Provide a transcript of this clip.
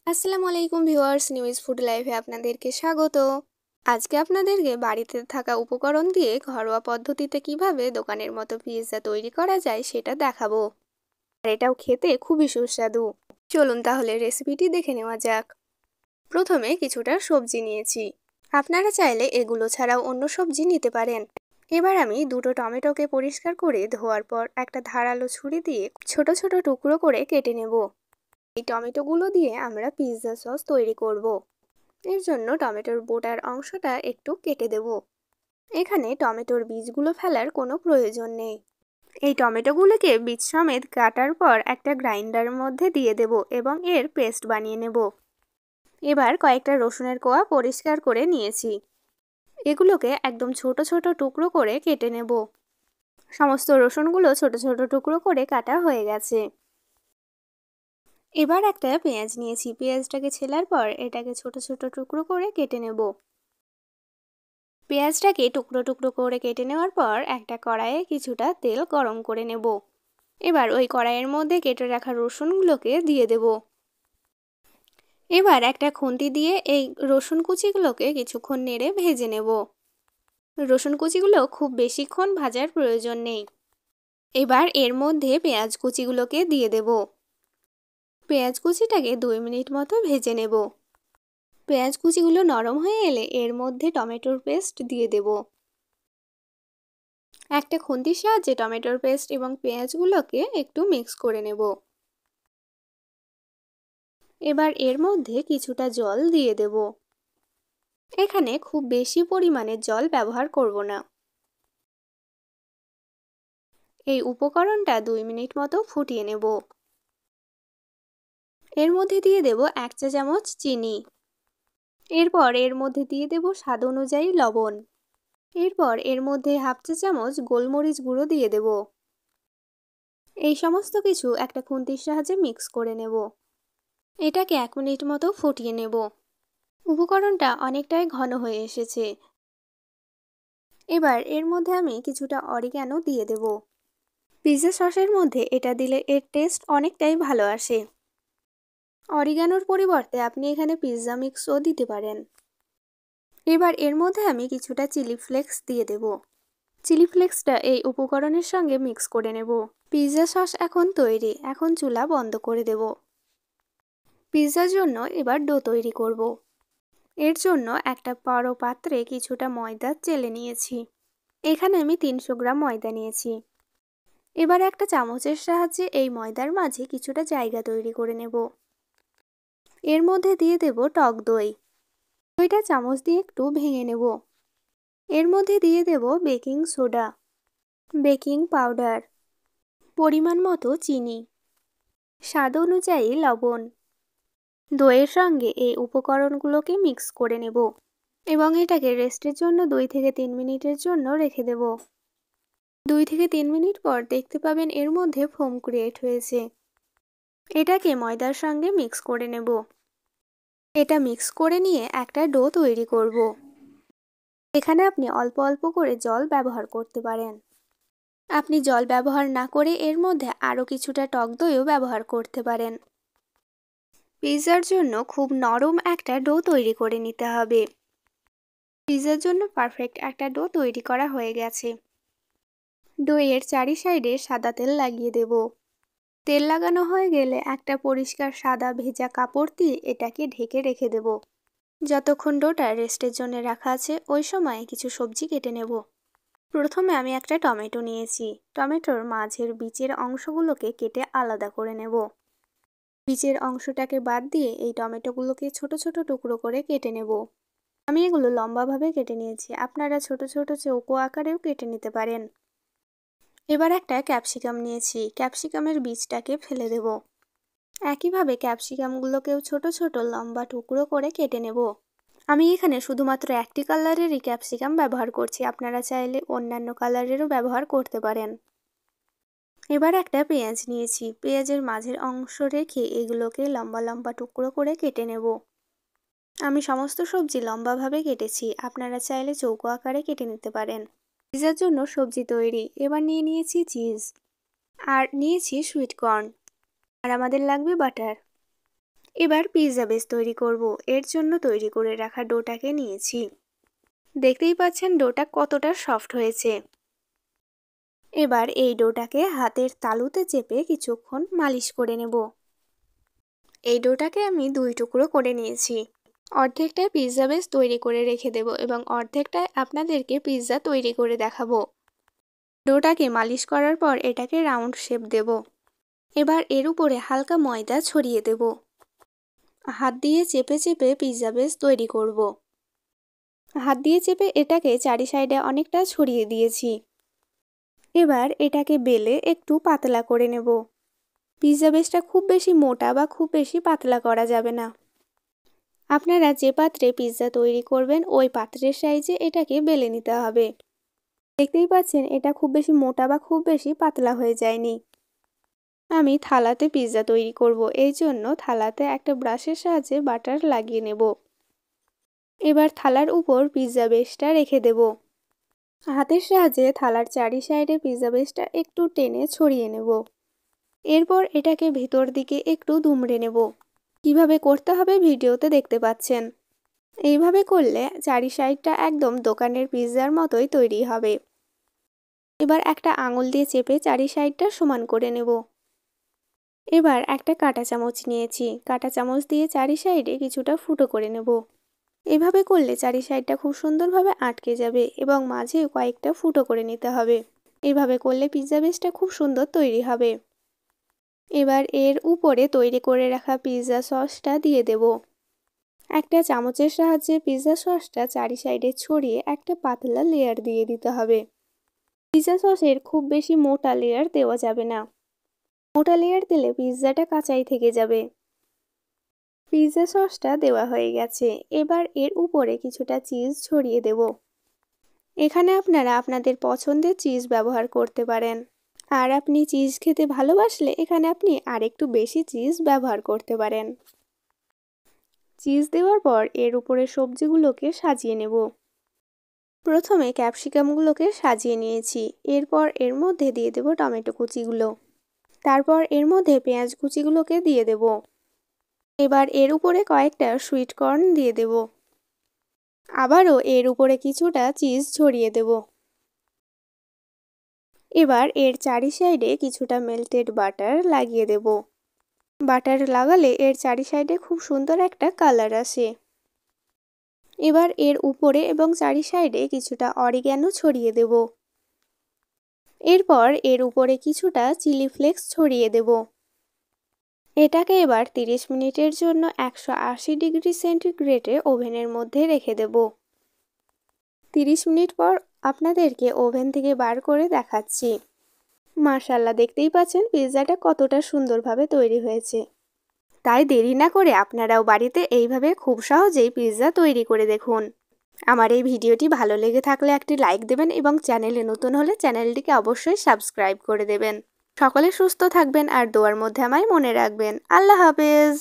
আসসালামু আলাইকুম viewers, news food লাইভে আপনাদেরকে স্বাগত। আজকে আপনাদেরকে বাড়িতে থাকা উপকরণ দিয়ে ঘরোয়া পদ্ধতিতে কিভাবে দোকানের মতো পিৎজা তৈরি করা যায় সেটা দেখাবো। আর এটাও খেতে খুবই সুস্বাদু। চলুন তাহলে রেসিপিটি দেখে নেওয়া যাক। প্রথমে কিছুটা সবজি নিয়েছি, আপনারা চাইলে এগুলো ছাড়াও অন্য সবজি নিতে পারেন। এবার আমি দুটো টমেটোকে পরিষ্কার করে ধোয়ার পর একটা ধারালো ছুরি দিয়ে ছোট ছোট টুকরো করে কেটে নেব। এই টমেটোগুলো দিয়ে আমরা পিৎজা সস তৈরি করব। এর জন্য টমেটোর বোটার অংশটা একটু কেটে দেব। এখানে টমেটোর বীজগুলো ফেলার কোনো প্রয়োজন নেই। এই টমেটোগুলোকে বীজ সমেত কাটার পর একটা গ্রাইন্ডারের মধ্যে দিয়ে দেব এবং এর পেস্ট বানিয়ে নেব। এবার কয়েকটা রসুনের কোয়া পরিষ্কার করে নিয়েছি, এগুলোকে একদম ছোট ছোট টুকরো করে কেটে নেব। সমস্ত রসুনগুলো ছোট ছোট টুকরো করে কাটা হয়ে গেছে। এবার একটা পেঁয়াজ নিয়েছি, পেঁয়াজটাকে ছেলার পর এটাকে ছোট ছোট টুকরো করে কেটে নেব। পেঁয়াজটাকে টুকরো টুকরো করে কেটে নেওয়ার পর একটা কড়াইয়ে কিছুটা তেল গরম করে নেব। এবার ওই কড়াইয়ের মধ্যে কেটে রাখা রসুনগুলোকে দিয়ে দেব। এবার একটা খুন্তি দিয়ে এই রসুন কুচিগুলোকে কিছুক্ষণ নেড়ে ভেজে নেব। রসুন কুচিগুলো খুব বেশিক্ষণ ভাজার প্রয়োজন নেই। এবার এর মধ্যে পেঁয়াজ কুচিগুলোকে দিয়ে দেব। পেঁয়াজ কুচিটাকে 2 মিনিট মতো ভেজে নেব। পেঁয়াজ কুচিগুলো নরম হয়ে এলে এর মধ্যে টমেটোর পেস্ট দিয়ে দেব। একটা খুন্তির সাহায্যে টমেটোর পেস্ট এবং পেঁয়াজগুলোকে একটু মিক্স করে নেব। এবার এর মধ্যে কিছুটা জল দিয়ে দেব। এখানে খুব বেশি পরিমাণে জল ব্যবহার করব না। এই উপকরণটা 2 মিনিট মতো ফুটিয়ে নেব। এর মধ্যে দিয়ে দেব 1 চা চামচ চিনি। এরপর এর মধ্যে দিয়ে দেব স্বাদ অনুযায়ী লবণ। এরপর এর মধ্যে 1/2 চা চামচ গোলমরিচ গুঁড়ো দিয়ে দেব। এই সমস্ত কিছু একটা খুন্তির সাহায্যে মিক্স করে নেব। এটাকে 1 মিনিট মতো ফুটিয়ে নেব। উপকরণটা অনেকটাই ঘন হয়ে এসেছে। এবার এর মধ্যে আমি কিছুটা অরিগ্যানো দিয়ে দেব। পিৎজা সসের মধ্যে এটা দিলে এর টেস্ট অনেকটাই ভালো আসে। অরিগ্যানোর পরিবর্তে আপনি এখানে পিৎজা মিক্সও দিতে পারেন। এবার এর মধ্যে আমি কিছুটা চিলি ফ্লেক্স দিয়ে দেব। চিলি ফ্লেক্সটা এই উপকরণের সঙ্গে মিক্স করে নেব। পিৎজা সস এখন তৈরি, এখন চুলা বন্ধ করে দেব। পিৎজার জন্য এবার ডো তৈরি করব। এর জন্য একটা বড় পাত্রে কিছুটা ময়দা চেলে নিয়েছি। এখানে আমি 300 গ্রাম ময়দা নিয়েছি। এবার একটা চামচের সাহায্যে এই ময়দার মাঝে কিছুটা জায়গা তৈরি করে নেব। এর মধ্যে দিয়ে দেব টক দই। দইটা চামচ দিয়ে একটু ভেঙে নেব। এর মধ্যে দিয়ে দেব বেকিং সোডা, বেকিং পাউডার, পরিমাণ মতো চিনি, স্বাদ অনুযায়ী লবণ। দইয়ের সঙ্গে এই উপকরণগুলোকে মিক্স করে নেব এবং এটাকে রেস্টের জন্য 2 থেকে 3 মিনিটের জন্য রেখে দেব। 2 থেকে 3 মিনিট পর দেখতে পাবেন এর মধ্যে ফোম ক্রিয়েট হয়েছে। এটাকে ময়দার সঙ্গে মিক্স করে নেব। এটা মিক্স করে নিয়ে একটা ডো তৈরি করব। এখানে আপনি অল্প অল্প করে জল ব্যবহার করতে পারেন। আপনি জল ব্যবহার না করে এর মধ্যে আরও কিছুটা টক দইও ব্যবহার করতে পারেন। পিৎজার জন্য খুব নরম একটা ডো তৈরি করে নিতে হবে। পিৎজার জন্য পারফেক্ট একটা ডো তৈরি করা হয়ে গেছে। ডোয়ের চারি সাইডে সাদা তেল লাগিয়ে দেব। তেল লাগানো হয়ে গেলে একটা পরিষ্কার সাদা ভেজা কাপড় দিয়ে এটাকে ঢেকে রেখে দেব। যতক্ষণ ডোটা রেস্টের জন্য রাখা আছে ওই সময় কিছু সবজি কেটে নেব। প্রথমে আমি একটা টমেটো নিয়েছি। টমেটোর মাঝের বীজের অংশগুলোকে কেটে আলাদা করে নেব। বীজের অংশটাকে বাদ দিয়ে এই টমেটোগুলোকে ছোট ছোট টুকরো করে কেটে নেব। আমি এগুলো লম্বাভাবে কেটে নিয়েছি, আপনারা ছোট ছোট চৌকো আকারেও কেটে নিতে পারেন। এবার একটা ক্যাপসিকাম নিয়েছি, ক্যাপসিকামের বীজটাকে ফেলে দেব। একইভাবে ক্যাপসিকামগুলোকেও ছোট ছোট লম্বা টুকরো করে কেটে নেব। আমি এখানে শুধুমাত্র একটি কালারেরই ক্যাপসিকাম ব্যবহার করছি, আপনারা চাইলে অন্যান্য কালারেরও ব্যবহার করতে পারেন। এবার একটা পেঁয়াজ নিয়েছি, পেঁয়াজের মাঝের অংশ রেখে এগুলোকে লম্বা লম্বা টুকরো করে কেটে নেব। আমি সমস্ত সবজি লম্বাভাবে কেটেছি, আপনারা চাইলে চৌকো আকারে কেটে নিতে পারেন। পিৎজার জন্য সবজি তৈরি। এবার নিয়ে নিয়েছি চিজ আর নিয়েছি সুইট কর্ন, আর আমাদের লাগবে বাটার। এবার পিৎজা বেস তৈরি করব। এর জন্য তৈরি করে রাখা ডোটাকে নিয়েছি। দেখতেই পাচ্ছেন ডোটা কতটা সফট হয়েছে। এবার এই ডোটাকে হাতের তালুতে চেপে কিছুক্ষণ মালিশ করে নেব। এই ডোটাকে আমি 2 টুকরো করে নিয়েছি। অর্ধেকটায় পিৎজা বেস তৈরি করে রেখে দেব এবং অর্ধেকটায় আপনাদেরকে পিৎজা তৈরি করে দেখাবো। ডোটাকে মালিশ করার পর এটাকে রাউন্ড শেপ দেব। এবার এর উপরে হালকা ময়দা ছড়িয়ে দেব। হাত দিয়ে চেপে চেপে পিৎজা বেস তৈরি করব। হাত দিয়ে চেপে এটাকে চারি সাইডে অনেকটা ছড়িয়ে দিয়েছি। এবার এটাকে বেলে একটু পাতলা করে নেব। পিৎজা বেসটা খুব বেশি মোটা বা খুব বেশি পাতলা করা যাবে না। আপনারা যে পাত্রে পিৎজা তৈরি করবেন ওই পাত্রের সাইজে এটাকে বেলে নিতে হবে। দেখতেই পাচ্ছেন এটা খুব বেশি মোটা বা খুব বেশি পাতলা হয়ে যায়নি। আমি থালাতে পিৎজা তৈরি করব, এই জন্য থালাতে একটা ব্রাশের সাহায্যে বাটার লাগিয়ে নেব। এবার থালার উপর পিৎজা বেসটা রেখে দেব। হাতের সাহায্যে থালার চারি সাইডে পিৎজা বেসটা একটু টেনে ছড়িয়ে নেব। এরপর এটাকে ভেতর দিকে একটু দুমড়ে নেব। কিভাবে করতে হবে ভিডিওতে দেখতে পাচ্ছেন। এইভাবে করলে চারি সাইডটা একদম দোকানের পিৎজার মতোই তৈরি হবে। এবার একটা আঙুল দিয়ে চেপে চারি সাইডটা সমান করে নেব। এবার একটা কাঁটা চামচ নিয়েছি। কাঁটা চামচ দিয়ে চারি সাইডে কিছুটা ফুটো করে নেব। এভাবে করলে চারি সাইডটা খুব সুন্দরভাবে আটকে যাবে এবং মাঝে কয়েকটা ফুটো করে নিতে হবে। এভাবে করলে পিৎজা বেসটা খুব সুন্দর তৈরি হবে। এবার এর উপরে তৈরি করে রাখা পিৎজা সসটা দিয়ে দেব। একটা চামচের সাহায্যে পিৎজা সসটা চারি সাইডে ছড়িয়ে একটা পাতলা লেয়ার দিয়ে দিতে হবে। পিৎজা সসের খুব বেশি মোটা লেয়ার দেওয়া যাবে না। মোটা লেয়ার দিলে পিৎজাটা কাঁচাই থেকে যাবে। পিৎজা সসটা দেওয়া হয়ে গেছে। এবার এর উপরে কিছুটা চিজ ছড়িয়ে দেব। এখানে আপনারা আপনাদের পছন্দের চিজ ব্যবহার করতে পারেন। আর আপনি চিজ খেতে ভালোবাসলে এখানে আপনি আরেকটু বেশি চিজ ব্যবহার করতে পারেন। চিজ দেওয়ার পর এর উপরে সবজিগুলোকে সাজিয়ে নেব। প্রথমে ক্যাপসিকামগুলোকে সাজিয়ে নিয়েছি। এরপর এর মধ্যে দিয়ে দেব টমেটো কুচিগুলো। তারপর এর মধ্যে পেঁয়াজ কুচিগুলোকে দিয়ে দেব। এবার এর উপরে কয়েকটা সুইট কর্ন দিয়ে দেব। আবারও এর উপরে কিছুটা চিজ ছড়িয়ে দেব। এবার এর চারি সাইডে কিছুটা মেল্টেড বাটার লাগিয়ে দেব। বাটার লাগালে এর চারি সাইডে খুব সুন্দর একটা কালার আসে। এবার এর উপরে এবং চারি সাইডে কিছুটা অরিগ্যানো ছড়িয়ে দেব। এরপর এর উপরে কিছুটা চিলি ফ্লেক্স ছড়িয়ে দেব। এটাকে এবার 30 মিনিটের জন্য 180 ডিগ্রি সেন্টিগ্রেডে ওভেনের মধ্যে রেখে দেব। 30 মিনিট পর আপনাদেরকে ওভেন থেকে বার করে দেখাচ্ছি। মাশাআল্লাহ, দেখতেই পাচ্ছেন পিৎজাটা কতটা সুন্দরভাবে তৈরি হয়েছে। তাই দেরি না করে আপনারাও বাড়িতে এইভাবে খুব সহজেই পিৎজা তৈরি করে দেখুন। আমার এই ভিডিওটি ভালো লেগে থাকলে একটি লাইক দেবেন এবং চ্যানেলে নতুন হলে চ্যানেলটিকে অবশ্যই সাবস্ক্রাইব করে দেবেন। সকলে সুস্থ থাকবেন আর দোয়ার মধ্যে আমায় মনে রাখবেন। আল্লাহ হাফেজ।